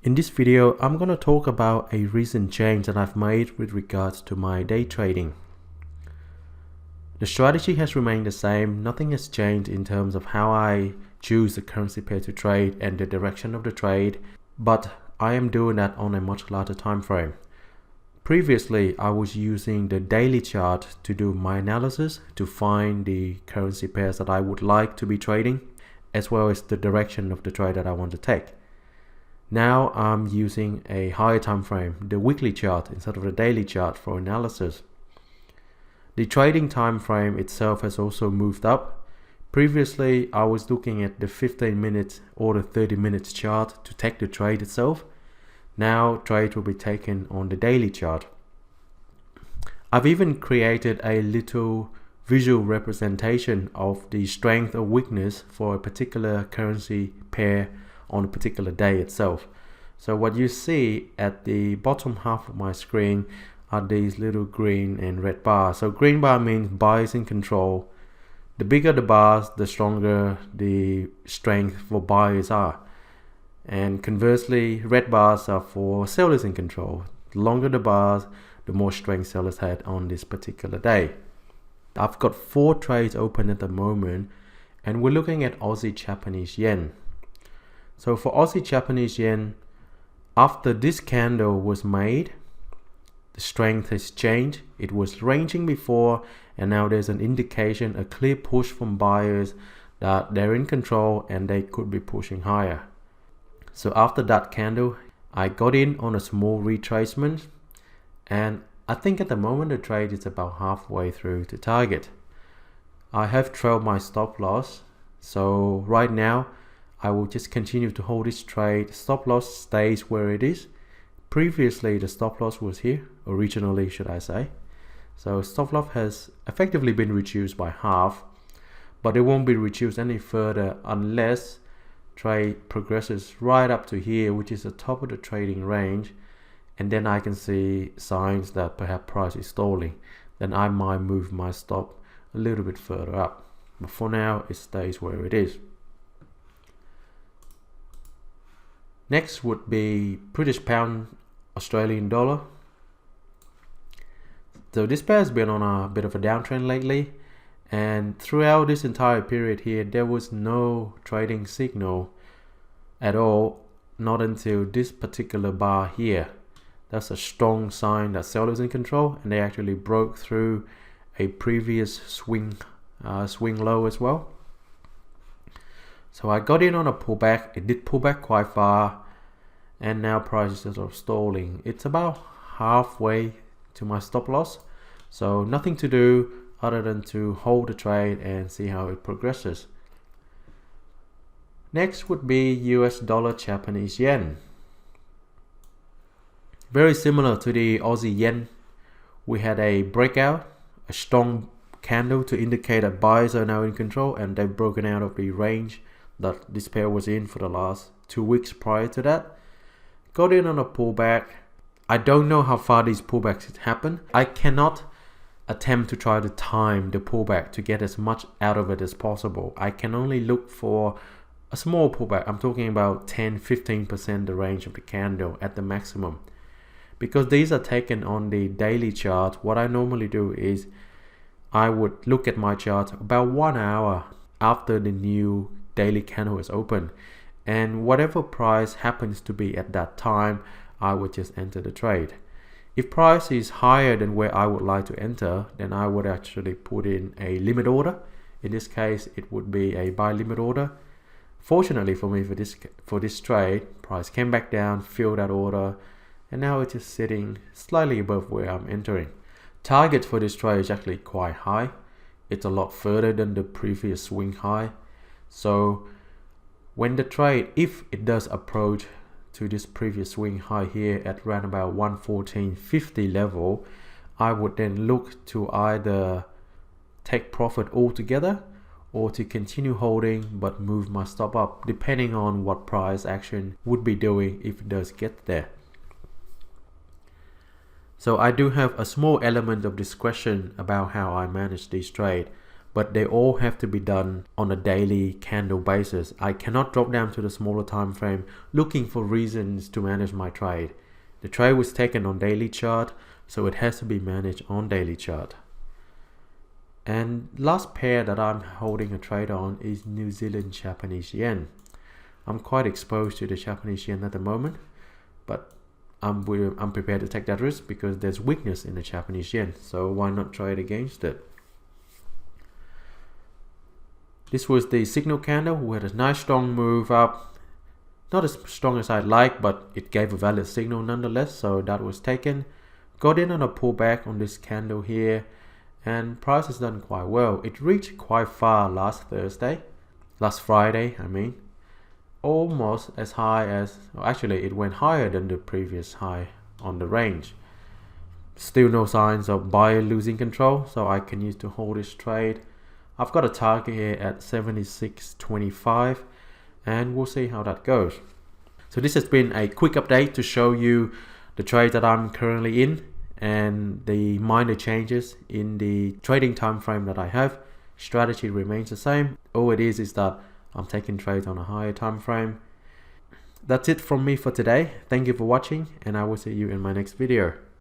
In this video, I'm going to talk about a recent change that I've made with regards to my day trading. The strategy has remained the same, nothing has changed in terms of how I choose the currency pair to trade and the direction of the trade, but I am doing that on a much larger time frame. Previously, I was using the daily chart to do my analysis to find the currency pairs that I would like to be trading, as well as the direction of the trade that I want to take. Now I'm using a higher time frame, the weekly chart instead of the daily chart for analysis. The trading time frame itself has also moved up. Previously, I was looking at the 15 minutes or the 30 minutes chart to take the trade itself. Now trade will be taken on the daily chart. I've even created a little visual representation of the strength or weakness for a particular currency pair on a particular day itself. So what you see at the bottom half of my screen are these little green and red bars. So green bar means buyers in control. The bigger the bars, the stronger the strength for buyers are. And conversely, red bars are for sellers in control. The longer the bars, the more strength sellers had on this particular day. I've got 4 trades open at the moment, and we're looking at Aussie Japanese yen. So for Aussie Japanese yen, after this candle was made, the strength has changed. It was ranging before, and now there's an indication, a clear push from buyers that they're in control and they could be pushing higher. So after that candle, I got in on a small retracement, and I think at the moment the trade is about halfway through to target. I have trailed my stop loss, so right now I will just continue to hold this trade. Stop loss stays where it is. Previously the stop loss was here, originally should I say. So stop loss has effectively been reduced by half, but it won't be reduced any further unless trade progresses right up to here, which is the top of the trading range, and then I can see signs that perhaps price is stalling. Then I might move my stop a little bit further up, but for now it stays where it is. Next would be British pound Australian dollar. So this pair has been on a bit of a downtrend lately, and throughout this entire period here there was no trading signal at all, not until this particular bar here. That's a strong sign that sellers in control, and they actually broke through a previous swing low as well. So I got in on a pullback. It did pull back quite far, and now price is sort of stalling. It's about halfway to my stop loss, so nothing to do other than to hold the trade and see how it progresses. Next would be US dollar Japanese yen. Very similar to the Aussie yen, we had a breakout, a strong candle to indicate that buyers are now in control, and they've broken out of the range that this pair was in for the last 2 weeks prior to that. Got in on a pullback. I don't know how far these pullbacks happen. I cannot attempt to try to time the pullback to get as much out of it as possible. I can only look for a small pullback. I'm talking about 10-15% the range of the candle at the maximum. Because these are taken on the daily chart, what I normally do is I would look at my chart about 1 hour after the new daily candle is open, and whatever price happens to be at that time, I would just enter the trade. If price is higher than where I would like to enter, then I would actually put in a limit order. In this case, it would be a buy limit order. Fortunately for me, for this trade, price came back down, filled that order, and now it's just sitting slightly above where I'm entering. Target for this trade is actually quite high. It's a lot further than the previous swing high. So when the trade, if it does approach to this previous swing high here at around about 114.50 level, I would then look to either take profit altogether or to continue holding but move my stop up, depending on what price action would be doing if it does get there. So I do have a small element of discretion about how I manage this trade, but they all have to be done on a daily candle basis. I cannot drop down to the smaller time frame looking for reasons to manage my trade. The trade was taken on daily chart, so it has to be managed on daily chart. And last pair that I'm holding a trade on is New Zealand Japanese yen. I'm quite exposed to the Japanese yen at the moment, but I'm prepared to take that risk because there's weakness in the Japanese yen, so why not trade against it? This was the signal candle. We had a nice strong move up, not as strong as I'd like, but it gave a valid signal nonetheless, so that was taken. Got in on a pullback on this candle here, and price has done quite well. It reached quite far last Friday, almost as high as, actually it went higher than the previous high on the range. Still no signs of buyer losing control, so I can use to hold this trade. I've got a target here at 76.25, and we'll see how that goes. So this has been a quick update to show you the trade that I'm currently in and the minor changes in the trading time frame that I have. Strategy remains the same. All it is that I'm taking trades on a higher time frame. That's it from me for today. Thank you for watching, and I will see you in my next video.